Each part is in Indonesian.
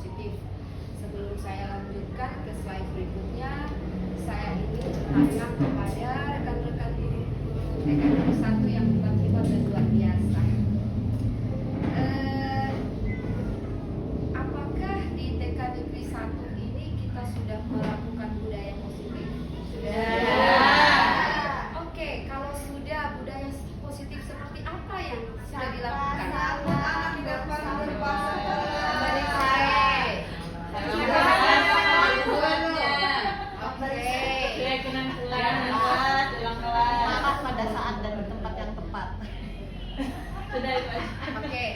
positif. Sebelum saya lanjutkan ke slide berikutnya, saya ingin bertanya kepada rekan-rekan guru TKN 1 yang hebat-hebat dan luar biasa. Apakah di TK Negeri 1 ini kita sudah melakukan budaya positif? Sudah. Oke, kalau sudah, budaya positif seperti apa yang sudah dilakukan? Pada saat dan tempat yang tepat. Oke,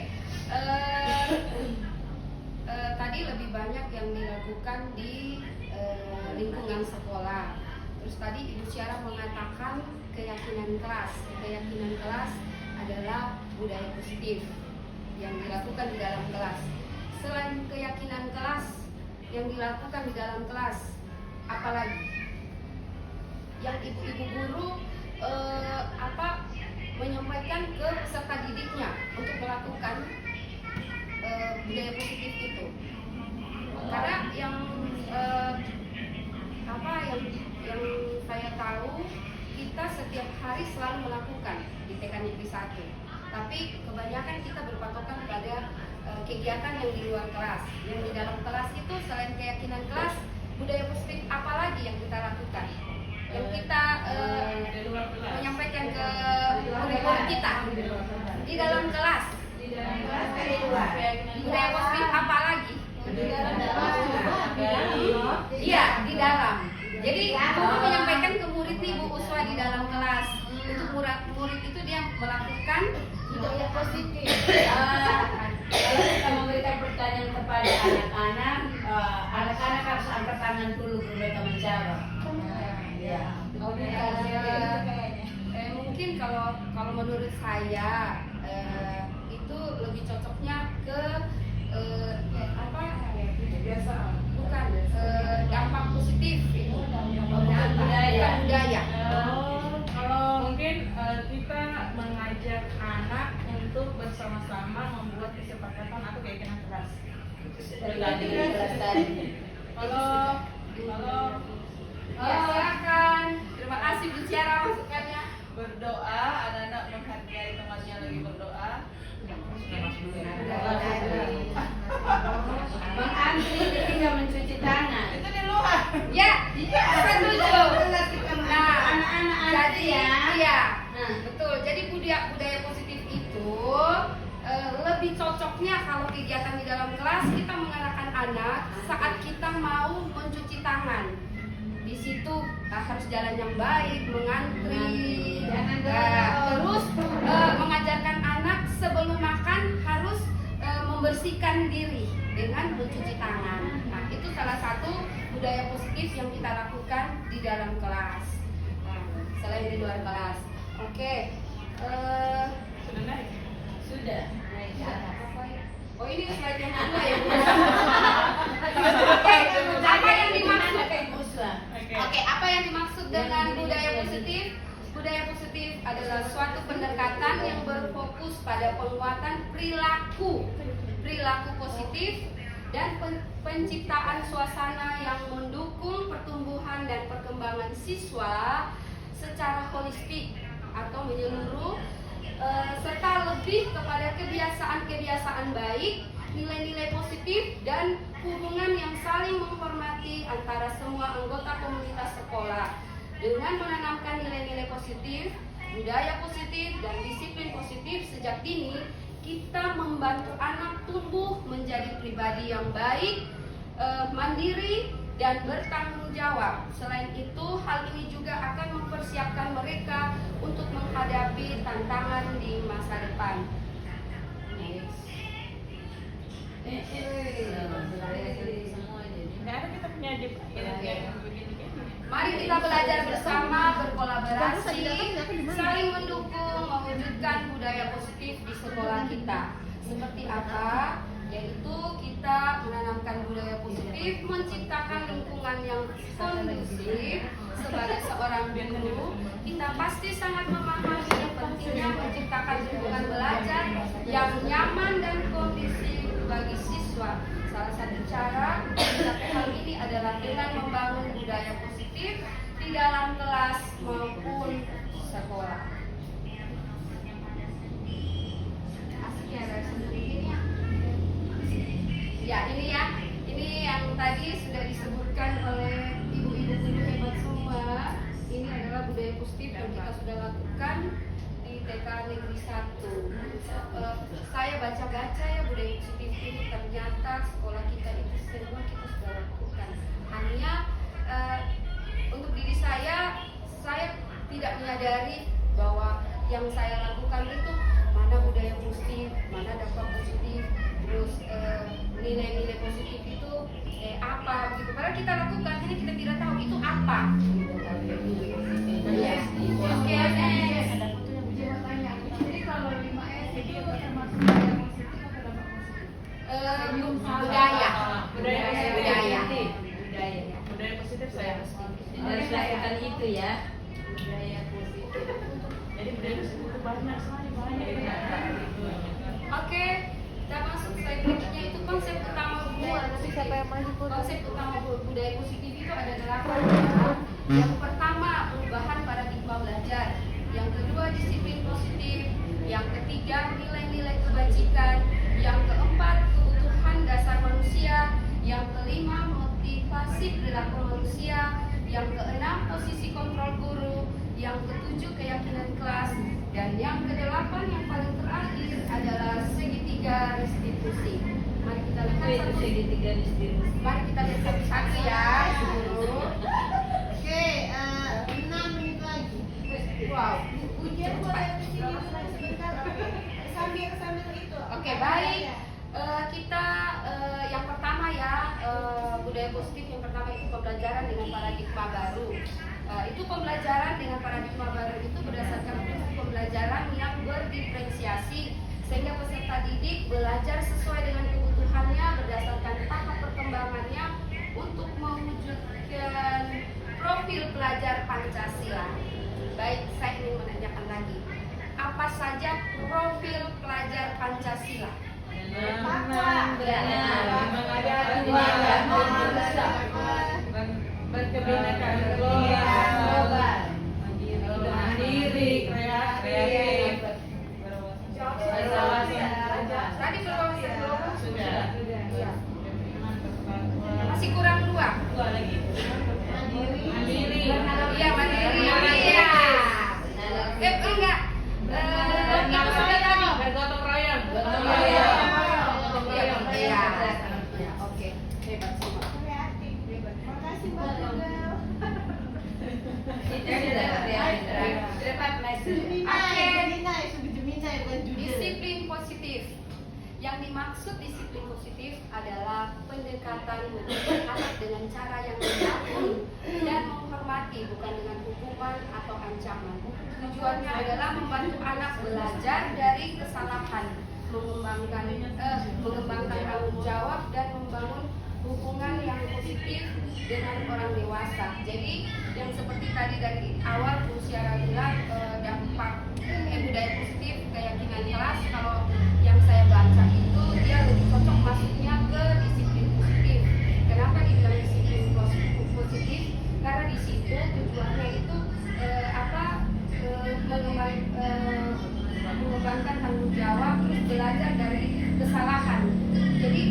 tadi lebih banyak yang dilakukan di lingkungan sekolah. Terus tadi Ibu Syara mengatakan keyakinan kelas. Keyakinan kelas adalah budaya positif yang dilakukan di dalam kelas. Selain keyakinan kelas yang dilakukan di dalam kelas, apalagi yang ibu-ibu guru menyampaikan ke peserta didiknya untuk melakukan budaya positif itu. Karena yang saya tahu, kita setiap hari selalu melakukan di TK Negeri 1. Tapi kebanyakan kita berpatokan pada kegiatan yang di luar kelas. Yang di dalam kelas itu selain keyakinan kelas, budaya positif apa lagi yang kita lakukan? Yang kita menyampaikan ke murid-murid kita di dalam kelas. Budaya positif apa lagi? Iya, di dalam. Jadi guru menyampaikan ke murid nih, Bu Uswa, di dalam kelas. Untuk murid itu dia melakukan budaya positif. Kalau kita memberikan pertanyaan kepada anak-anak, anak-anak harus angkat tangan dulu mereka menjawab. Ya. Mungkin kalau menurut saya itu lebih cocoknya ke bukan dampak positif, bukan budaya. Kalau mungkin kita mengajak anak untuk bersama-sama membuat kesepakatan atau keyakinan keras. Kalau Ya, silakan. Terima kasih Bu Ciara masukannya. berdoa, anak-anak menghargai temannya lagi berdoa. Mengantri ketika mencuci tangan. Itu di luar. Ya, setuju. Nah, anak-anak jadi ya. iya, betul. Jadi budaya positif itu lebih cocoknya kalau kegiatan di dalam kelas kita mengarahkan anak saat kita mau mencuci tangan. Di situ harus jalan yang baik, mengantri, terus mengajarkan anak sebelum makan harus membersihkan diri dengan mencuci tangan. Nah, itu salah satu budaya positif yang kita lakukan di dalam kelas. Selain di luar kelas. Oke. Sudah naik? Sudah. Oh, ini slide yang kedua ya, Bu. Oke, apa yang dimaksud? Oke, apa yang dimaksud dengan budaya positif? Budaya positif adalah suatu pendekatan yang berfokus pada penguatan perilaku positif dan penciptaan suasana yang mendukung pertumbuhan dan perkembangan siswa secara holistik atau menyeluruh, serta lebih kepada kebiasaan-kebiasaan baik, nilai-nilai positif, dan hubungan yang saling menghormati antara semua anggota komunitas sekolah. Dengan menanamkan nilai-nilai positif, budaya positif, dan disiplin positif sejak dini, kita membantu anak tumbuh menjadi pribadi yang baik, mandiri, dan bertanggung jawab. Selain itu, hal ini juga akan mempersiapkan mereka untuk menghadapi tantangan di masa depan. Nggak ada, kita punya yang begini. Mari kita belajar bersama, berkolaborasi, saling mendukung, mewujudkan budaya positif di sekolah kita. Seperti apa? Yaitu kita menanamkan budaya positif, menciptakan lingkungan yang kondusif. Sebagai seorang guru, kita pasti sangat memahami pentingnya menciptakan lingkungan belajar yang nyaman dan kondusif bagi siswa. Salah satu cara untuk mencapai hal ini adalah dengan membangun budaya positif di dalam kelas maupun sekolah. Asik ya guys, ini ya. Ya ini ya, ini yang tadi sudah disebutkan oleh ibu-ibu guru hebat semua. Ini adalah budaya positif yang kita sudah lakukan di TK Negeri 1. Saya baca-baca ya budaya positif ini, ternyata sekolah kita itu semua kita sudah lakukan. Hanya untuk diri saya tidak menyadari bahwa yang saya lakukan itu mana budaya positif, mana dampak positif, terus nilai-nilai positif itu apa gitu. Padahal kita lakukan, ini kita tidak tahu itu apa. Yes. Oke, next. Jadi kalau 5S itu termasuk budaya positif atau dampak positif? Budaya. Budaya positif saya. Harus lakukan itu ya. Budaya positif. Jadi budaya positif itu banyak sekali Oke, kita masuk slide berikutnya. Itu konsep utama budaya positif. Konsep utama budaya positif itu ada 8. Yang pertama, perubahan paradigma belajar. Yang kedua, disiplin positif. Yang ketiga, nilai-nilai kebajikan. Yang keempat, kebutuhan dasar manusia. Yang kelima, motivasi perilaku manusia. Yang keenam, posisi kontrol guru. Yang ketujuh, keyakinan kelas. Dan yang kedelapan yang paling terakhir adalah segitiga restitusi. Mari kita lihat Itu satu. segitiga restitusi. Mari kita lihat satu-satu ya, guru. Oke, 6 menit lagi. Wow. Ujian boleh begini sebentar. Sambil itu. Oke, baik. Kita yang pertama ya, budaya positif yang pertama itu pembelajaran dengan paradigma baru. Itu pembelajaran dengan paradigma baru itu berdasarkan prinsip pembelajaran yang berdiferensiasi sehingga peserta didik belajar sesuai dengan kebutuhannya berdasarkan tahap perkembangannya untuk mewujudkan profil pelajar Pancasila. Baik, saya ingin menanyakan lagi, apa saja profil pelajar Pancasila? Benar. Ada dua dan besar. Berkebinekaan global. mandiri, kreatif. Tadi berwawasan global Sudah. Iya. Masih kurang 2. Dua lagi. Mandiri. Iya, mandiri. Iya. Enggak. Itu sudah tadi. Gotong royong. Iya. Iya. Oke. Hebat semua. Makasih Mbak Gagal. Itu sudah ya. Dapat lesson. Gemini, bukan judul. Disiplin positif. Yang dimaksud disiplin positif adalah pendekatan mendidik anak dengan cara yang mengatur dan menghormati, bukan dengan hukuman atau ancaman. Tujuannya adalah membantu anak belajar dari kesalahan, mengembangkan tanggung jawab dan membangun hubungan yang positif dengan orang dewasa. Jadi yang seperti tadi dari awal Bu Syara bilang dampak budaya positif keyakinan kelas, kalau yang saya baca itu dia lebih cocok masuknya ke disiplin positif. Kenapa dibilang disiplin positif? Karena di situ tujuannya itu mengembangkan tanggung jawab, terus belajar dari kesalahan. Jadi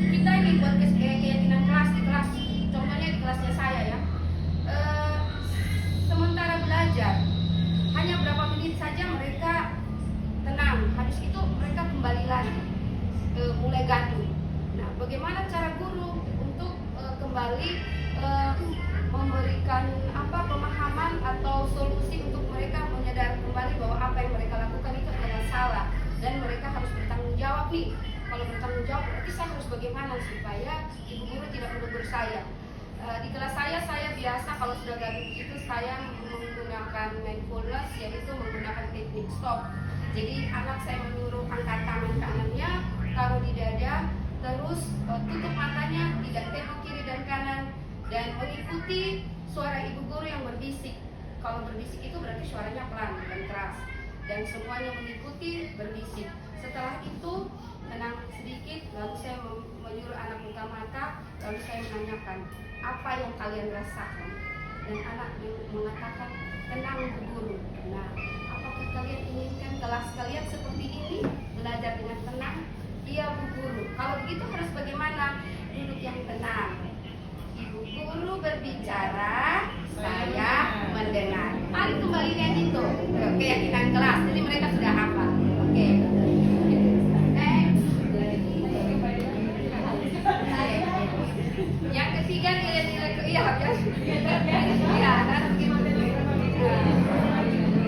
kita ini buat keyakinan kelas di kelas, contohnya di kelasnya saya ya. Sementara belajar hanya berapa menit saja mereka tenang, habis itu mereka kembali lagi mulai gaduh. Nah, bagaimana cara guru untuk kembali memberikan pemahaman atau solusi untuk mereka menyadari kembali bahwa apa yang mereka lakukan itu adalah salah dan mereka harus bertanggung jawab nih. Kalau bertanggung jawab berarti saya harus bagaimana supaya ibu guru tidak menegur saya. Di kelas saya biasa kalau sudah gaduh itu saya menggunakan mindfulness, yaitu menggunakan teknik stop. Jadi anak saya menyuruh angkat tangan kanannya, taruh di dada, terus tutup matanya, tidak tengok kiri dan kanan, dan mengikuti suara ibu guru yang berbisik. Kalau berbisik itu berarti suaranya pelan dan keras, dan semuanya mengikuti berbisik. Setelah itu tenang sedikit, lalu saya menyuruh anak membuka mata, lalu saya menanyakan, apa yang kalian rasakan? Dan anak mengatakan, tenang Bu Guru. Nah, apakah kalian inginkan kelas kalian seperti ini? Belajar dengan tenang? Iya Bu Guru. Kalau begitu harus bagaimana? Duduk yang tenang. Ibu Guru berbicara, saya mendengar. Mari kembali lihat itu keyakinan kelas. Jadi mereka sudah hafal. Oke. Next. Yang ketiga nilai-nilai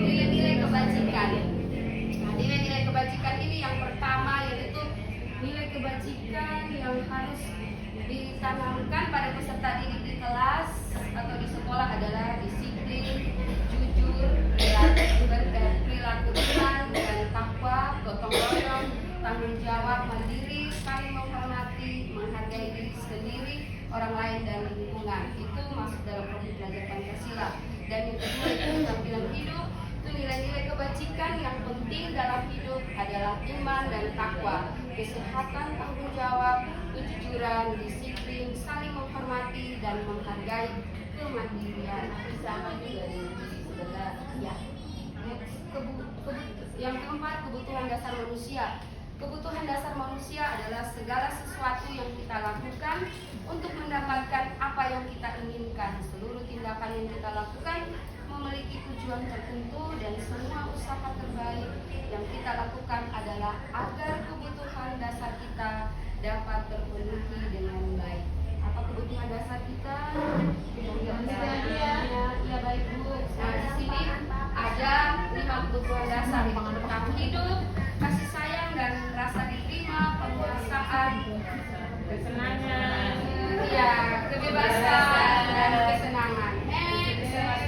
nilai-nilai kebajikan. Nah, nilai-nilai kebajikan ini yang pertama yaitu nilai kebajikan yang harus ditanamkan pada peserta didik di kelas atau di sekolah adalah disiplin, jujur, perilaku teman dan takwa, gotong royong, tanggung jawab, mandiri, saling menghormati, menghargai diri sendiri, orang lain dan lingkungan. Itu masuk dalam proses belajar Pancasila. Dan yang kedua itu tampilan hidup. Itu nilai-nilai kebajikan yang penting dalam hidup adalah iman dan takwa, kesehatan, tanggung jawab, kejujuran, disiplin, saling menghormati dan menghargai, kemandirian. Sama juga dengan ya. Yang keempat, kebutuhan dasar manusia. Kebutuhan dasar manusia adalah segala sesuatu yang kita lakukan untuk mendapatkan apa yang kita inginkan. Seluruh tindakan yang kita lakukan memiliki tujuan tertentu dan semua usaha terbaik yang kita lakukan adalah agar kebutuhan dasar kita dapat terpenuhi dengan baik. Apa kebutuhan dasar kita? Ya baik Bu. Nah di sini ada 5 kebutuhan dasar. Yang pertama hidup, kasih sayang dan rasa diterima, penguasaan, Kesenangan. ya kebebasan dan kesenangan.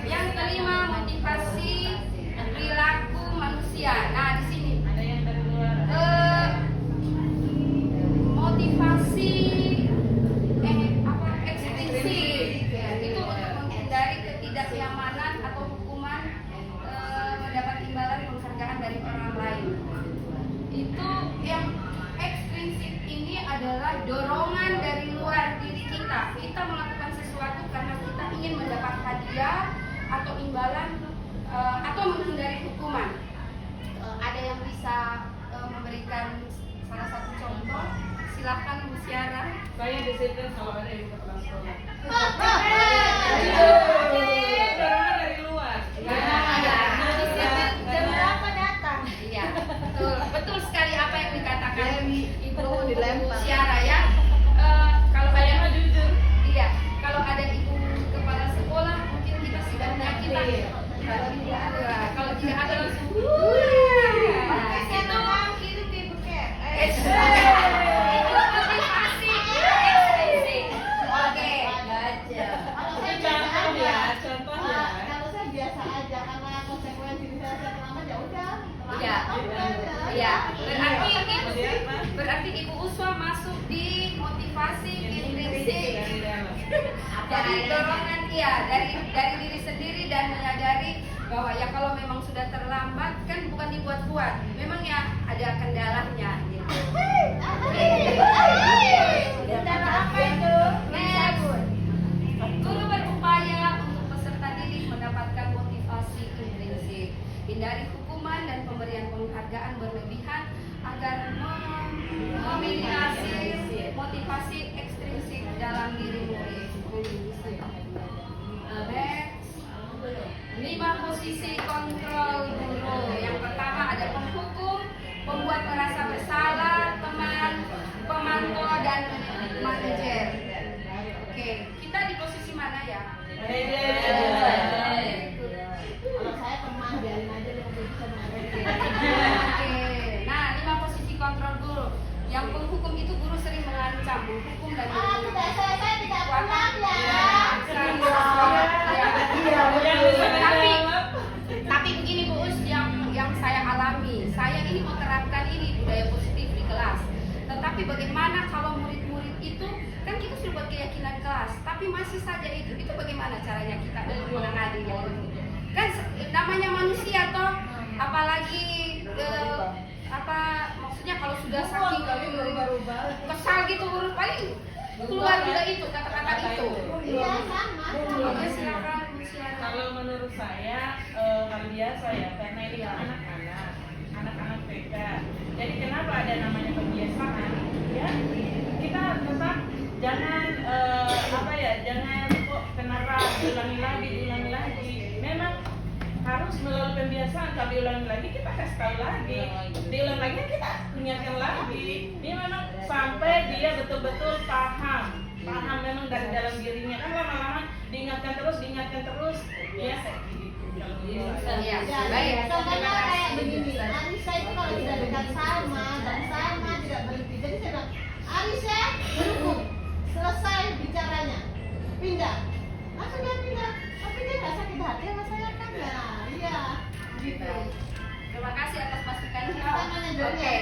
Yang kelima motivasi perilaku manusia. Nah di sini Ada yang dari luar. motivasi ekstrinsik itu untuk menghindari ketidaknyamanan atau hukuman, mendapat imbalan penghargaan dari orang lain. Itu yang ekstrinsik ini adalah dorongan dari luar diri kita. Kita melakukan sesuatu karena kita ingin mendapat hadiah atau imbalan atau menghindari hukuman. Ada yang bisa memberikan salah satu contoh? Silakan Bu Syara. Saya disiplin kalau ada yang ke sekolah. Dorongan dari luar. Jam berapa datang? Iya, betul sekali apa yang dikatakan Ibu dilempar. Syara ya. Kalau Saya ada mah jujur. iya, kalau ada ibu kepala sekolah mungkin kita sudah meyakinkan. Kalau tidak ada langsung. Itu motivasi ekstrinsik. Oke. Kalau saya biasa aja karena konsekuensi misalnya saya terlambat ya udah. Iya. Iya. Berarti Ibu Uswa masuk di motivasi intrinsik. Dari dorongan dari diri sendiri dan menyadari bahwa ya kalau memang sudah terlambat kan bukan dibuat-buat, memang ya ada kendalanya gitu. Kendala apa itu? Next. Guru berupaya untuk peserta didik mendapatkan motivasi intrinsik, hindari hukuman dan pemberian penghargaan berlebihan agar meminimalisir motivasi ekstrinsik dalam diri murid. Next. 5 posisi kontrol guru. Yang pertama ada penghukum, pembuat merasa bersalah, teman, pemantau dan manajer. Oke, kita di posisi mana ya? Kalau saya teman biarin aja dia bisa mengerti. Oke. Nah, 5 posisi kontrol guru. Yang penghukum itu guru sering mengancam, menghukum dan Sudah saya tidak pernah ya. Tapi begini Bu Us, yang saya alami, saya ini mau terapkan ini budaya positif di kelas. Tetapi bagaimana kalau murid-murid itu kan kita sudah buat keyakinan kelas, tapi masih saja itu bagaimana caranya kita untuk menangani kan namanya manusia toh, apalagi maksudnya kalau sudah saking kesal gitu paling keluar juga itu kata-kata itu. Iya, sama. Oke, silakan. Kalau menurut saya hal biasa ya, karena ini kan anak-anak TK. Jadi kenapa ada namanya kebiasaan? Ya, kita tetap jangan jangan kok kena diulangi lagi. Memang harus melalui pembiasaan. Kalau diulangi lagi kita kasih tahu lagi, diulang lagi kita ingatkan lagi. Ini memang sampai dia betul-betul paham memang dari dalam dirinya. Kan lama-lama diingatkan terus ya. Ya, Ya, baik. contohnya kayak begini, Arisa itu kalau sudah dekat sama dan sama tidak berhenti. Jadi saya bilang, Arisa duduk, selesai bicaranya, pindah. Langsung dia pindah, tapi dia nggak sakit hati sama saya kan? Nah, iya, gitu. Terima kasih atas masukannya. Sama-sama, Jonya. Oke,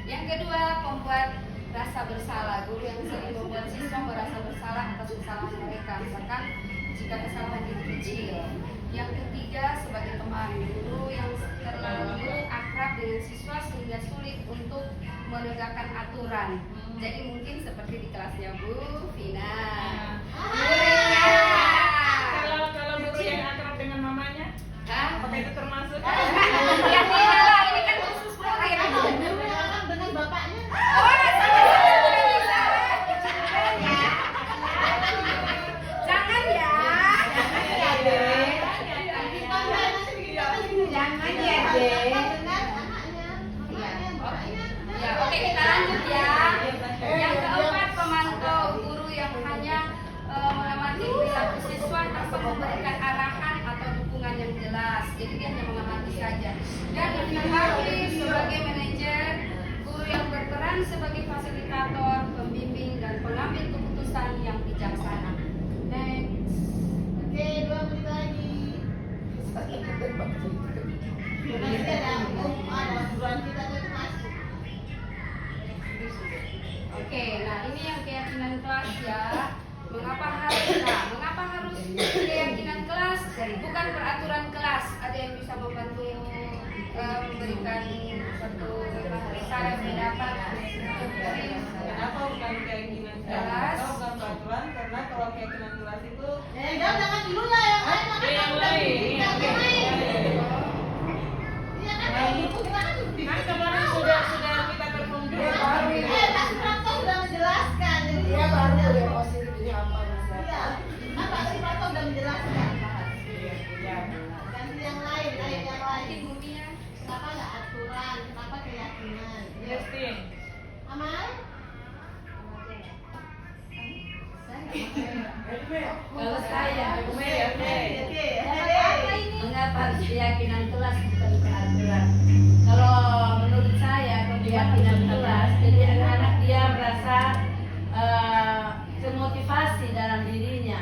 yang kedua membuat rasa bersalah. Guru yang sering membuat siswa merasa bersalah atas kesalahan mereka, misalkan jika kesalahan itu kecil. Yang ketiga sebagai teman, guru yang terlalu akrab dengan siswa sehingga sulit untuk menegakkan aturan. Jadi mungkin seperti di kelasnya Bu Vina. Muridnya. Kalau guru yang akrab dengan mamanya, Hah? apakah itu termasuk? Ya tidak lah, ini kan khusus murid. Kalau guru yang akan dengan bapaknya, Oh, sama-sama tidak bisa. Jangan ya. Jangan ya, Dek. dengan anaknya, bapaknya. Ya, oke kita lanjut ya. Yang keempat, pemantau guru yang hanya mengamati perilaku siswa tanpa memberikan arahan atau dukungan yang jelas. Jadi dia hanya mengamati saja. Dan yang terakhir sebagai manajer, guru yang berperan sebagai fasilitator, pembimbing dan pengambil keputusan yang bijaksana. Next. Oke, 2 menit lagi. Nanti ada buruan kita tuh masuk. Oke, nah ini yang keyakinan kelas ya. Mengapa harus keyakinan kelas? Bukan peraturan kelas. Ada yang bisa membantu memberikan satu saran pendapat. Kenapa bukan keyakinan kelas? Bukan peraturan, karena kalau keyakinan kelas itu Jangan dulu lah yang lain. yang lain. Iya kan, itu kita kan Kan kemarin sudah kita telepon juga. Pak Suprapto sudah menjelaskan. Jadi Dia baru ya positif ini apa masalah? iya, kan Pak Suprapto sudah menjelaskan. Ya. Ganti yang lain, ayat yang lain. Bumia. Kenapa nggak aturan? Kenapa keyakinan? Justin. Amal? Kalau saya, Oke. mengapa harus keyakinan kelas bukan peraturan? Kalau menurut saya keyakinan kelas, jadi anak-anak dia merasa termotivasi dalam dirinya.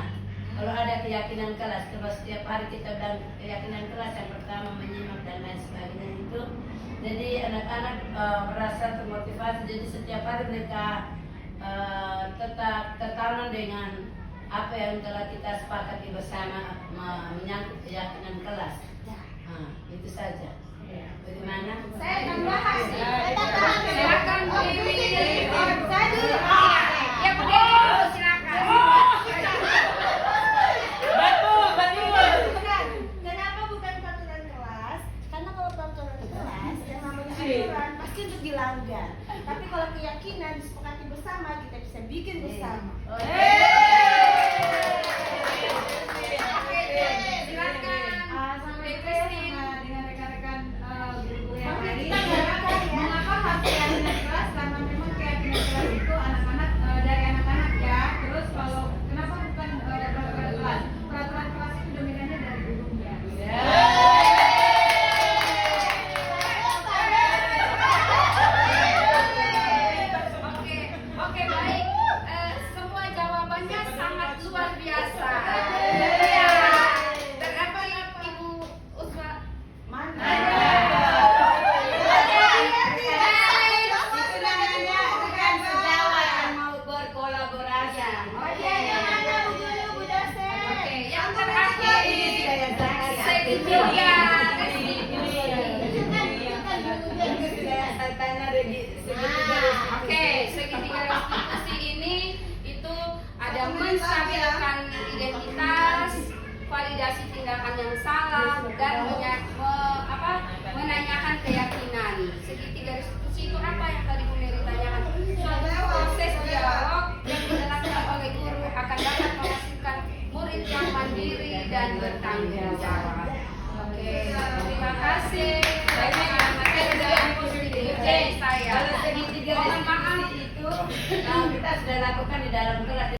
Kalau ada keyakinan kelas, terus setiap hari kita dan keyakinan kelas yang pertama menyimak dan lain sebagainya itu, jadi anak-anak merasa termotivasi. Jadi setiap hari mereka tetap tertanam dengan apa yang telah kita sepakati bersama menyangkut keyakinan kelas. Itu saja. Bagaimana? Saya akan bahas nih. Silakan. Silakan Bu Wiwi. Saya dulu. Ya Bu Dewi, silakan. Betul. Kenapa bukan peraturan kelas? Karena kalau peraturan kelas yang namanya aturan pasti untuk dilanggar. Tapi kalau keyakinan disepakati bersama, kita bisa bikin bersama. Silakan. Sampai sama dengan rekan-rekan guru-guru yang lain. Kita Mengapa harus keyakinan kelas? Karena memang keyakinan kelas itu anak-anak dari anak-anak ya. Terus kalau kenapa bukan peraturan kelas? Peraturan kelas itu dominannya dari gurunya. Oke, baik. Semua jawab dan menanyakan keyakinan. Segitiga diskusi itu apa yang tadi Bu Mary tanyakan? Suatu proses dialog yang dilakukan oleh guru akan dapat menghasilkan murid yang mandiri dan bertanggung jawab. Oke, terima kasih. Banyak materi yang positif dari saya. Kalau segitiga Mohon maaf. diskusi itu kita sudah lakukan di dalam kelas.